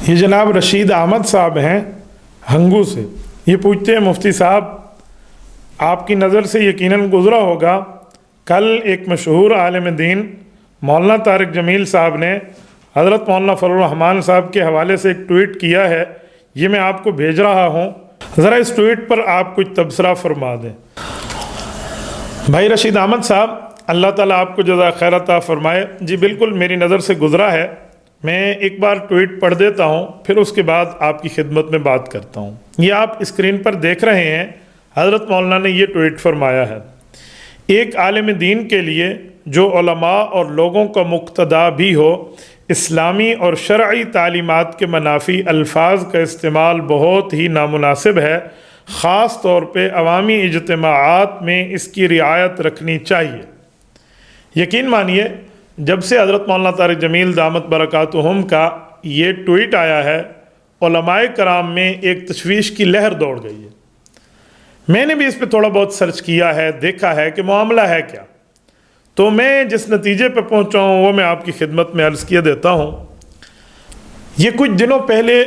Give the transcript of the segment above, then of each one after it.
یہ جناب رشید احمد صاحب ہیں ہنگو سے. یہ پوچھتے ہیں مفتی صاحب آپ کی نظر سے یقیناً گزرا ہوگا کل ایک مشہور عالم دین مولانا طارق جمیل صاحب نے حضرت مولانا فضل الرحمان صاحب کے حوالے سے ایک ٹویٹ کیا ہے. یہ میں آپ کو بھیج رہا ہوں, ذرا اس ٹویٹ پر آپ کچھ تبصرہ فرما دیں. بھائی رشید احمد صاحب, اللہ تعالیٰ آپ کو جزائے خیر عطا فرمائے. جی بالکل میری نظر سے گزرا ہے. میں ایک بار ٹویٹ پڑھ دیتا ہوں, پھر اس کے بعد آپ کی خدمت میں بات کرتا ہوں. یہ آپ اسکرین پر دیکھ رہے ہیں, حضرت مولانا نے یہ ٹویٹ فرمایا ہے. ایک عالم دین کے لیے جو علماء اور لوگوں کا مقتدا بھی ہو, اسلامی اور شرعی تعلیمات کے منافی الفاظ کا استعمال بہت ہی نامناسب ہے. خاص طور پہ عوامی اجتماعات میں اس کی رعایت رکھنی چاہیے. یقین مانیے جب سے حضرت مولانا طارق جمیل دامت برکاتہم کا یہ ٹویٹ آیا ہے, علماء کرام میں ایک تشویش کی لہر دوڑ گئی ہے. میں نے بھی اس پہ تھوڑا بہت سرچ کیا ہے, دیکھا ہے کہ معاملہ ہے کیا. تو میں جس نتیجے پہ پہنچا ہوں وہ میں آپ کی خدمت میں عرض کیے دیتا ہوں. یہ کچھ دنوں پہلے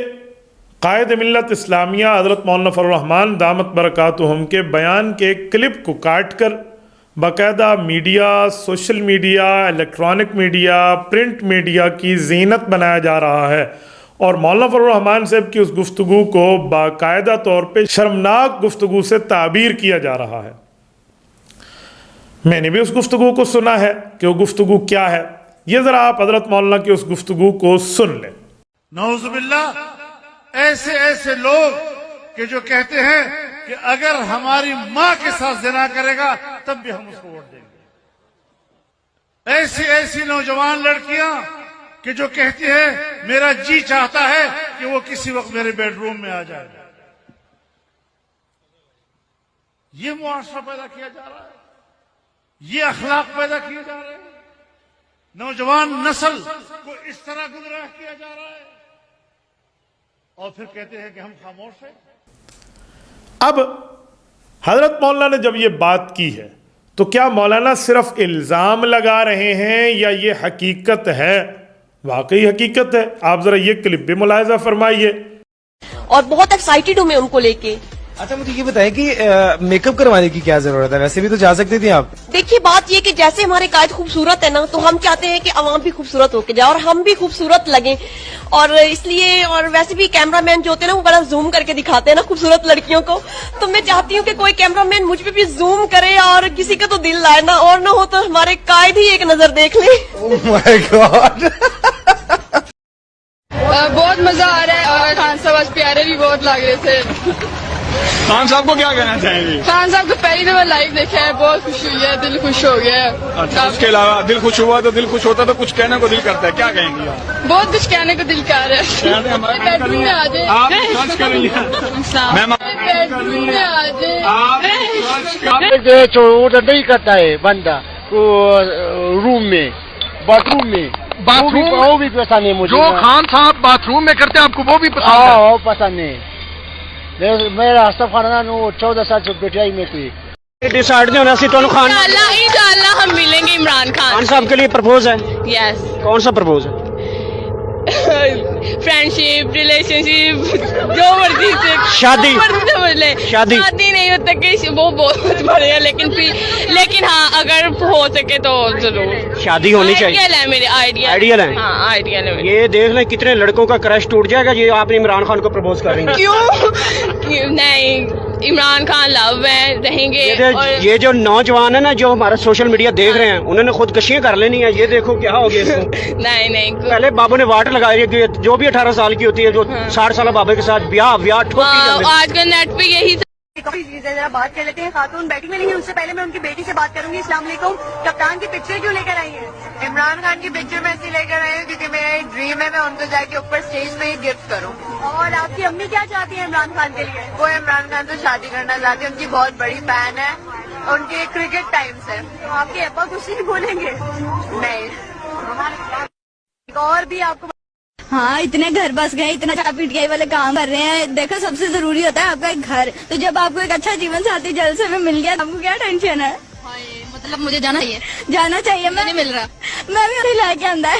قائد ملت اسلامیہ حضرت مولانا فضل الرحمان دامت برکاتہم کے بیان کے ایک کلپ کو کاٹ کر باقاعدہ media, social media, electronic media, print media کی زینت بنایا جا رہا ہے, اور مولانا فضل الرحمان صاحب کی اس گفتگو کو باقاعدہ طور پہ شرمناک گفتگو سے تعبیر کیا جا رہا ہے. میں نے بھی اس گفتگو کو سنا ہے کہ وہ گفتگو کیا ہے. یہ ذرا آپ حضرت مولانا کی اس گفتگو کو سن لیں. نعوذ باللہ, ایسے لوگ کہ جو کہتے ہیں کہ اگر ہماری ماں کے ساتھ زنا کرے گا تب بھی ہم اس کو ووٹ دیں گے. ایسی نوجوان لڑکیاں کہ جو کہتی ہیں میرا جی چاہتا ہے کہ وہ کسی وقت میرے بیڈ روم میں آ جائے. یہ معاشرہ پیدا کیا جا رہا ہے, یہ اخلاق پیدا کیے جا رہے ہیں. نوجوان نسل کو اس طرح گمراہ کیا جا رہا ہے, اور پھر کہتے ہیں کہ ہم خاموش ہیں. اب حضرت مولانا نے جب یہ بات کی ہے تو کیا مولانا صرف الزام لگا رہے ہیں یا یہ حقیقت ہے؟ واقعی حقیقت ہے. آپ ذرا یہ کلپ بھی ملاحظہ فرمائیے. اور بہت ایکسائٹیڈ ہوں میں ان کو لے کے. اچھا مجھے یہ بتائیں کہ میک اپ کروانے کی کیا ضرورت ہے؟ ویسے بھی تو جا سکتی تھی آپ. دیکھیے بات یہ کہ جیسے ہمارے قائد خوبصورت ہے نا, تو ہم چاہتے ہیں کہ عوام بھی خوبصورت ہو کے جائے اور ہم بھی خوبصورت لگیں, اور اس لیے, اور ویسے بھی کیمرہ مین جو ہوتے ہیں نا وہ بڑا زوم کر کے دکھاتے ہیں نا خوبصورت لڑکیوں کو, تو میں چاہتی ہوں کہ کوئی کیمرہ مین مجھ پہ بھی زوم کرے اور کسی کا تو دل لائے نا, اور نہ ہو تو ہمارے قائد ہی ایک نظر دیکھ لیں. Oh my God. بہت مزہ آ رہا ہے, اور خان صاحب آج پیارے بھی بہت لگ رہے تھے. خان صاحب کو کیا کہنا چاہیں گے؟ خان صاحب کو پہلی دفعہ لائیو دیکھا ہے, بہت خوشی ہوئی ہے, دل خوش ہو گیا ہے. اچھا, اس کے علاوہ دل خوش ہوا تو دل خوش ہوتا تو کچھ کہنے کو دل کرتا ہے, کیا کہیں گے آپ؟ بہت کچھ کہنے کو دل کر رہا ہے. بیڈ روم میں آ جائے, آپ سرچ کر رہی ہیں. بیڈ روم میں آ جائے. آرڈر نہیں کرتا ہے بندہ روم میں, باتھ روم میں. وہ بھی پسند ہے مجھے. جو خان صاحب باتھ روم میں کرتے ہیں آپ کو وہ بھی پسند ہے؟ وہ پسند ہے. میرا سب خاندان 14 سال سے بیٹھائی میں کوئی ڈیسائڈ نہیں ہونا سی تو خان. انشاءاللہ ہم ملیں گے عمران خان صاحب کے لیے پرپوز ہے. یس. کون سا پرپوز ہے؟ فرینڈشپ, ریلیشن شپ, جو مرضی سے. شادی نہیں ہوتا کہ وہ بہت بڑے ہیں, لیکن ہاں اگر ہو سکے تو ضرور شادی ہونی چاہیے. آئیڈیل ہے میرے, آئیڈیل ہے. ہاں آئیڈیل ہے. یہ دیکھ لیں کتنے لڑکوں کا کرش ٹوٹ جائے گا یہ آپ نے عمران خان کو پرپوز کر رہی ہیں. کیوں نہیں, عمران خان لو ہے, رہیں گے. یہ جو نوجوان ہے نا جو ہمارا سوشل میڈیا دیکھ رہے ہیں انہوں نے خودکشیاں کر لینی ہے. یہ دیکھو کیا ہو گیا. نہیں پہلے بابو نے واٹ لگائی, جو بھی 18 سال کی ہوتی ہے جو 60 سالہ بابے کے ساتھ بیاہ آج کل نیٹ پہ یہی ذرا بات کر لیتے ہیں. خاتون بیٹھی ملیں گی, اس سے پہلے میں ان کی بیٹی سے بات کروں گی. السلام علیکم. کپتان کی پکچر کیوں لے کر آئی ہیں؟ عمران خان کی پکچر میں ایسی لے کر آئی ہوں کیونکہ میرا ایک ڈریم ہے میں ان کو جا کے اوپر اسٹیج پہ ہی گفٹ کروں. اور آپ کی امی کیا چاہتی ہیں عمران خان کے لیے؟ وہ عمران خان سے شادی کرنا چاہتی ہے, ان کی بہت بڑی فین ہے, ان کے کرکٹ ٹائم سے. آپ کے ابا کچھ نہیں بولیں گے؟ نہیں. اور بھی آپ کو ہاں اتنے گھر بس گئے, اتنا چا پیٹ گئے والے کام کر رہے ہیں. دیکھو سب سے ضروری ہوتا ہے آپ کا ایک گھر, تو جب آپ کو ایک اچھا جیون ساتھی جلد سے میں مل گیا آپ کو کیا ٹینشن ہے؟ مطلب مجھے جانا چاہیے. جانا چاہیے. میں نہیں مل رہا, میں بھی ابھی لا کے آندا ہے.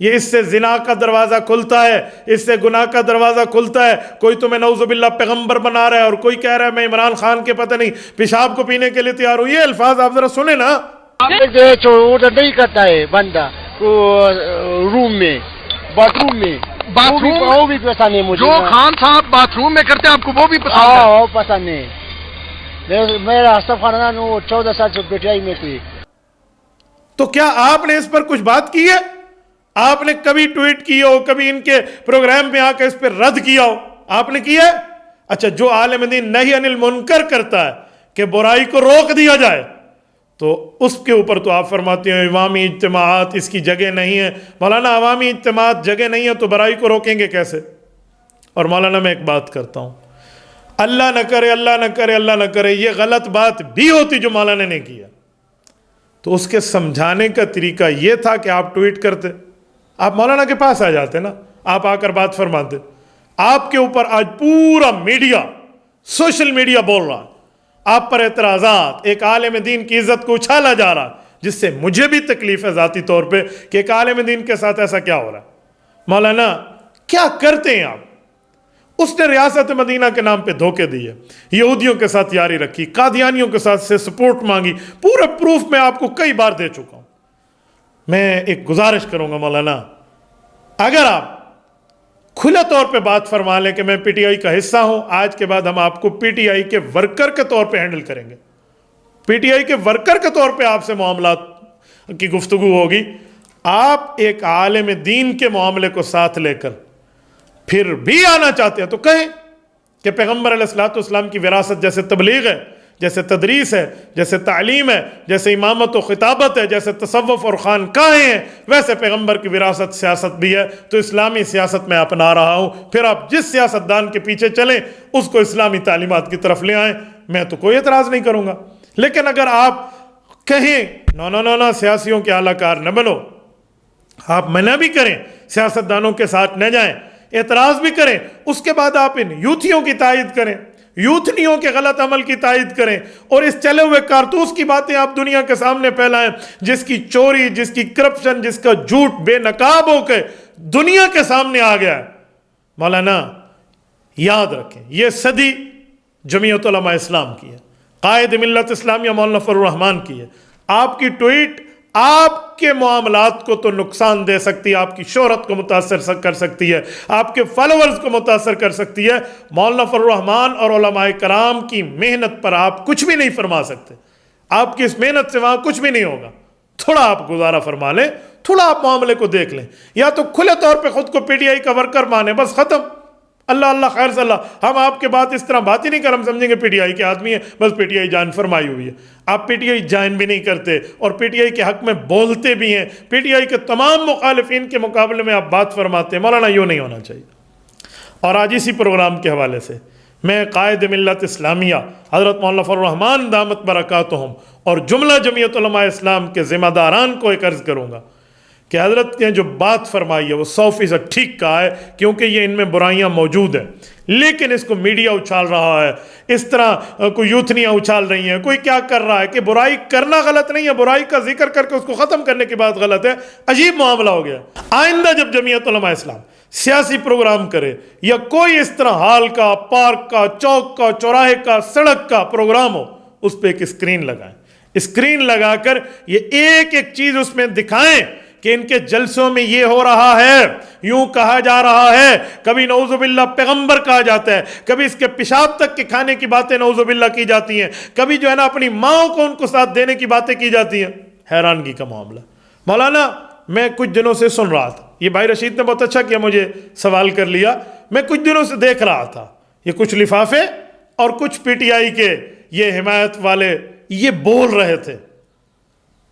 یہ اس سے زنا کا دروازہ کھلتا ہے، اس سے گناہ کا دروازہ کھلتا ہے. کوئی تمہیں نعوذ باللہ پیغمبر بنا رہا ہے اور کوئی کہہ رہا ہے میں عمران خان کے پتہ نہیں پیشاب کو پینے کے لیے تیار ہوں. یہ الفاظ آپ ذرا سنیں نا. آرڈر نہیں کرتا ہے بندہ روم میں، باتھ روم میں، وہ بھی پسند نہیں مجھے. جو خان صاحب باتھ روم میں کرتے ہیں آپ کو وہ بھی پسند ہے؟ وہ پسند نہیں. میرا اشرف خاندان وہ 14 سال سے پٹیائی میں تھی. تو کیا آپ نے اس پر کچھ بات کی ہے؟ آپ نے کبھی ٹویٹ کی ہو، کبھی ان کے پروگرام میں آ کے اس پر رد کیا ہو؟ آپ نے کیا ہے؟ اچھا، جو عالم دین نہی عن المنکر کرتا ہے کہ برائی کو روک دیا جائے، تو اس کے اوپر تو آپ فرماتے ہیں عوامی اجتماعات اس کی جگہ نہیں ہے. مولانا عوامی اجتماعات جگہ نہیں ہے تو برائی کو روکیں گے کیسے؟ اور مولانا میں ایک بات کرتا ہوں، اللہ نہ کرے اللہ نہ کرے اللہ نہ کرے یہ غلط بات بھی ہوتی جو مولانا نے کیا، تو اس کے سمجھانے کا طریقہ یہ تھا کہ آپ ٹویٹ کرتے، آپ مولانا کے پاس آ جاتے نا، آپ آ کر بات فرماتے. آپ کے اوپر آج پورا میڈیا، سوشل میڈیا بول رہا ہے، آپ پر اعتراضات، ایک عالم دین کی عزت کو اچھالا جا رہا ہے، جس سے مجھے بھی تکلیف ہے ذاتی طور پہ کہ ایک عالم دین کے ساتھ ایسا کیا ہو رہا ہے. مولانا کیا کرتے ہیں آپ؟ اس نے ریاست مدینہ کے نام پہ دھوکے دیے، یہودیوں کے ساتھ یاری رکھی، قادیانیوں کے ساتھ سے سپورٹ مانگی، پورے پروف میں آپ کو کئی بار دے چکا ہوں. میں ایک گزارش کروں گا مولانا، اگر آپ کھلے طور پہ بات فرما لیں کہ میں پی ٹی آئی کا حصہ ہوں، آج کے بعد ہم آپ کو پی ٹی آئی کے ورکر کے طور پہ ہینڈل کریں گے. پی ٹی آئی کے ورکر کے طور پہ آپ سے معاملات کی گفتگو ہوگی. آپ ایک عالم دین کے معاملے کو ساتھ لے کر پھر بھی آنا چاہتے ہیں تو کہیں کہ پیغمبر علیہ الصلوۃ والسلام کی وراثت جیسے تبلیغ ہے، جیسے تدریس ہے، جیسے تعلیم ہے، جیسے امامت و خطابت ہے، جیسے تصوف اور خانقاہیں ہیں، ویسے پیغمبر کی وراثت سیاست بھی ہے. تو اسلامی سیاست میں اپنا رہا ہوں، پھر آپ جس سیاستدان کے پیچھے چلیں اس کو اسلامی تعلیمات کی طرف لے آئیں، میں تو کوئی اعتراض نہیں کروں گا. لیکن اگر آپ کہیں نو سیاسیوں کے اعلی کار نہ بنو، آپ منع بھی کریں، سیاستدانوں کے ساتھ نہ جائیں، اعتراض بھی کریں، اس کے بعد آپ ان یوتھیوں کی تائید کریں، یوتھنیوں کے غلط عمل کی تائید کریں، اور اس چلے ہوئے کارتوس کی باتیں آپ دنیا کے سامنے پھیلائیں، جس کی چوری، جس کی کرپشن، جس کا جھوٹ بے نقاب ہو کے دنیا کے سامنے آ گیا ہے. مولانا یاد رکھیں، یہ صدی جمعیت علماء اسلام کی ہے، قائد ملت اسلامیہ مولانا فضل الرحمان کی ہے. آپ کی ٹویٹ آپ کے معاملات کو تو نقصان دے سکتی ہے، آپ کی شہرت کو متاثر کر سکتی ہے، آپ کے فالوورز کو متاثر کر سکتی ہے. مولانا فضل الرحمان اور علماء کرام کی محنت پر آپ کچھ بھی نہیں فرما سکتے. آپ کی اس محنت سے وہاں کچھ بھی نہیں ہوگا. تھوڑا آپ گزارا فرما لیں، تھوڑا آپ معاملے کو دیکھ لیں، یا تو کھلے طور پہ خود کو پی ٹی آئی کا ورکر مانیں، بس ختم. اللہ اللہ خیر صلی اللہ، ہم آپ کے بات اس طرح بات ہی نہیں کر، ہم سمجھیں گے پی ٹی آئی کے آدمی ہے، بس پی ٹی آئی جان فرمائی ہوئی ہے. آپ پی ٹی آئی جائن بھی نہیں کرتے اور پی ٹی آئی کے حق میں بولتے بھی ہیں، پی ٹی آئی کے تمام مخالفین کے مقابلے میں آپ بات فرماتے ہیں. مولانا یوں نہیں ہونا چاہیے. اور آج اسی پروگرام کے حوالے سے میں قائد ملت اسلامیہ حضرت مولانا فضل الرحمان دامت برکاتہم اور جملہ جمعیت علماء اسلام کے ذمہ داران کو ایک عرض کروں گا کہ حضرت نے جو بات فرمائی ہے وہ 100% ٹھیک کہا ہے، کیونکہ یہ ان میں برائیاں موجود ہیں، لیکن اس کو میڈیا اچھال رہا ہے، اس طرح کوئی یوتھنیاں اچھال رہی ہیں، کوئی کیا کر رہا ہے کہ برائی کرنا غلط نہیں ہے، برائی کا ذکر کر کے اس کو ختم کرنے کی بات غلط ہے. عجیب معاملہ ہو گیا. آئندہ جب جمعیت علماء اسلام سیاسی پروگرام کرے یا کوئی اس طرح ہال کا، پارک کا، چوک کا، چوراہے کا، سڑک کا پروگرام ہو، اس پہ ایک اسکرین لگائیں. اسکرین لگا کر یہ ایک ایک چیز اس میں دکھائیں کہ ان کے جلسوں میں یہ ہو رہا ہے، یوں کہا جا رہا ہے، کبھی نعوذ باللہ پیغمبر کہا جاتا ہے، کبھی اس کے پیشاب تک کے کھانے کی باتیں نعوذ باللہ کی جاتی ہیں، کبھی جو ہے نا اپنی ماں کو ان کو ساتھ دینے کی باتیں کی جاتی ہیں. حیرانگی کا معاملہ. مولانا میں کچھ دنوں سے سن رہا تھا، یہ بھائی رشید نے بہت اچھا کیا مجھے سوال کر لیا، میں کچھ دنوں سے دیکھ رہا تھا یہ کچھ لفافے اور کچھ پی ٹی آئی کے یہ حمایت والے یہ بول رہے تھے،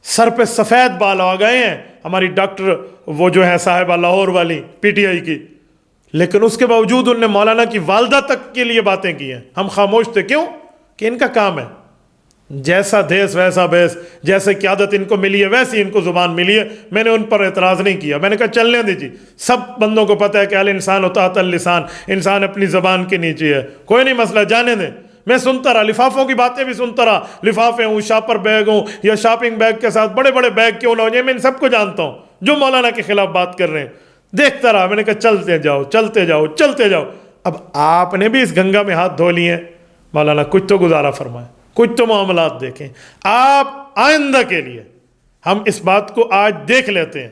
سر پہ سفید بال آ گئے ہیں ہماری ڈاکٹر وہ جو ہے صاحبہ لاہور والی پی ٹی آئی کی، لیکن اس کے باوجود ان نے مولانا کی والدہ تک کے لیے باتیں کی ہیں. ہم خاموش تھے، کیوں؟ کہ ان کا کام ہے، جیسا دیس ویسا بیس، جیسے قیادت ان کو ملی ہے ویسی ان کو زبان ملی ہے. میں نے ان پر اعتراض نہیں کیا، میں نے کہا چلنے دیجیے، سب بندوں کو پتہ ہے کہ الانسان تحت اللسان، انسان اپنی زبان کے نیچے ہے، کوئی نہیں مسئلہ، جانے دیں. میں سنتا رہا، لفافوں کی باتیں بھی سنتا رہا، لفافے ہوں، شاپر بیگ ہوں یا شاپنگ بیگ کے ساتھ بڑے بڑے بیگ کیوں نہ ہو، یہ میں ان سب کو جانتا ہوں. جو مولانا کے خلاف بات کر رہے ہیں. دیکھتا رہا. میں نے کہا چلتے جاؤ چلتے جاؤ چلتے جاؤ. اب آپ نے بھی اس گنگا میں ہاتھ دھو لیے ہیں. مولانا کچھ تو گزارا فرمائیں, کچھ تو معاملات دیکھیں. آپ آئندہ کے لیے ہم اس بات کو آج دیکھ لیتے ہیں.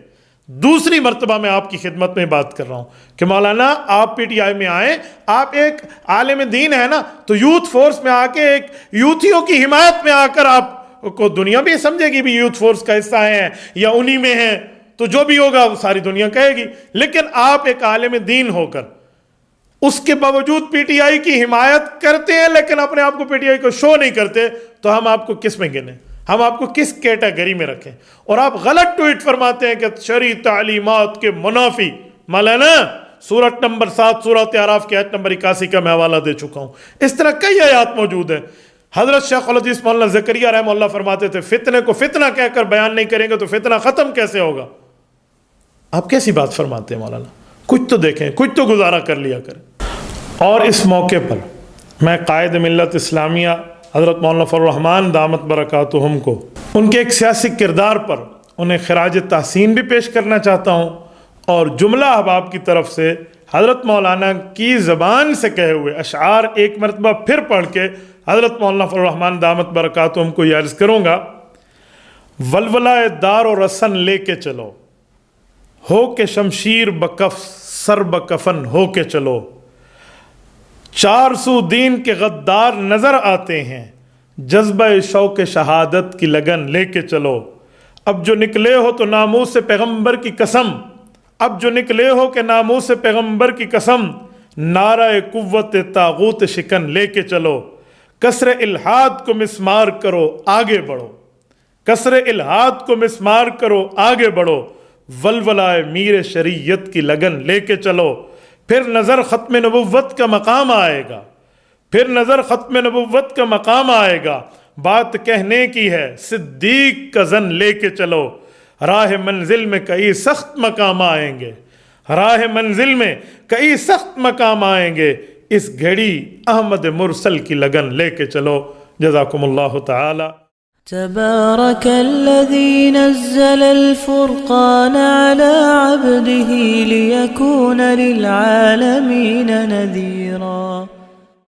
دوسری مرتبہ میں آپ کی خدمت میں بات کر رہا ہوں کہ مولانا آپ پی ٹی آئی میں آئیں, آپ ایک عالم دین ہے نا, تو یوتھ فورس میں آ کے ایک یوتھیوں کی حمایت میں آ کر آپ کو دنیا بھی سمجھے گی بھی یوتھ فورس کا حصہ ہیں یا انہی میں ہیں, تو جو بھی ہوگا وہ ساری دنیا کہے گی. لیکن آپ ایک عالم دین ہو کر اس کے باوجود پی ٹی آئی کی حمایت کرتے ہیں لیکن اپنے آپ کو پی ٹی آئی کو شو نہیں کرتے, تو ہم آپ کو کس میں گنیں, ہم آپ کو کس کیٹیگری میں رکھیں؟ اور آپ غلط ٹویٹ فرماتے ہیں کہ شرعی تعلیمات کے منافی. مولانا سورت نمبر 7 سورۃ اعراف کی آیت نمبر 81 کا میں حوالہ دے چکا ہوں. اس طرح کئی آیات موجود ہیں. حضرت شیخ الحدیث مولانا زکریہ رحمہ اللہ فرماتے تھے فتنے کو فتنہ کہہ کر بیان نہیں کریں گے تو فتنہ ختم کیسے ہوگا؟ آپ کیسی بات فرماتے ہیں مولانا؟ کچھ تو دیکھیں, کچھ تو گزارا کر لیا کریں. اور اس موقع پر میں قائد ملت اسلامیہ حضرت مولانا فضل الرحمان دامت برکاتہم کو ان کے ایک سیاسی کردار پر انہیں خراج تحسین بھی پیش کرنا چاہتا ہوں, اور جملہ احباب کی طرف سے حضرت مولانا کی زبان سے کہے ہوئے اشعار ایک مرتبہ پھر پڑھ کے حضرت مولانا فضل الرحمان دامت برکاتہم کو یہ عرض کروں گا. ولولہ دار و رسن لے کے چلو, ہو کے شمشیر بکف سر بکفن ہو کے چلو. 400 دین کے غدار نظر آتے ہیں, جذبہ شوق شہادت کی لگن لے کے چلو. اب جو نکلے ہو تو ناموس سے پیغمبر کی قسم, اب جو نکلے ہو کہ ناموس سے پیغمبر کی قسم, نعرہ قوت طاغوت شکن لے کے چلو. کسر الحاد کو مسمار کرو آگے بڑھو, کسر الحاد کو مسمار کرو آگے بڑھو. ولولائے میر شریعت کی لگن لے کے چلو. پھر نظر ختم نبوت کا مقام آئے گا, پھر نظر ختم نبوت کا مقام آئے گا. بات کہنے کی ہے صدیق کا زن لے کے چلو. راہ منزل میں کئی سخت مقام آئیں گے, راہ منزل میں کئی سخت مقام آئیں گے. اس گھڑی احمد مرسل کی لگن لے کے چلو. جزاکم اللہ تعالی. تبارك الذي نزل الفرقان على عبده ليكون للعالمين نذيرا.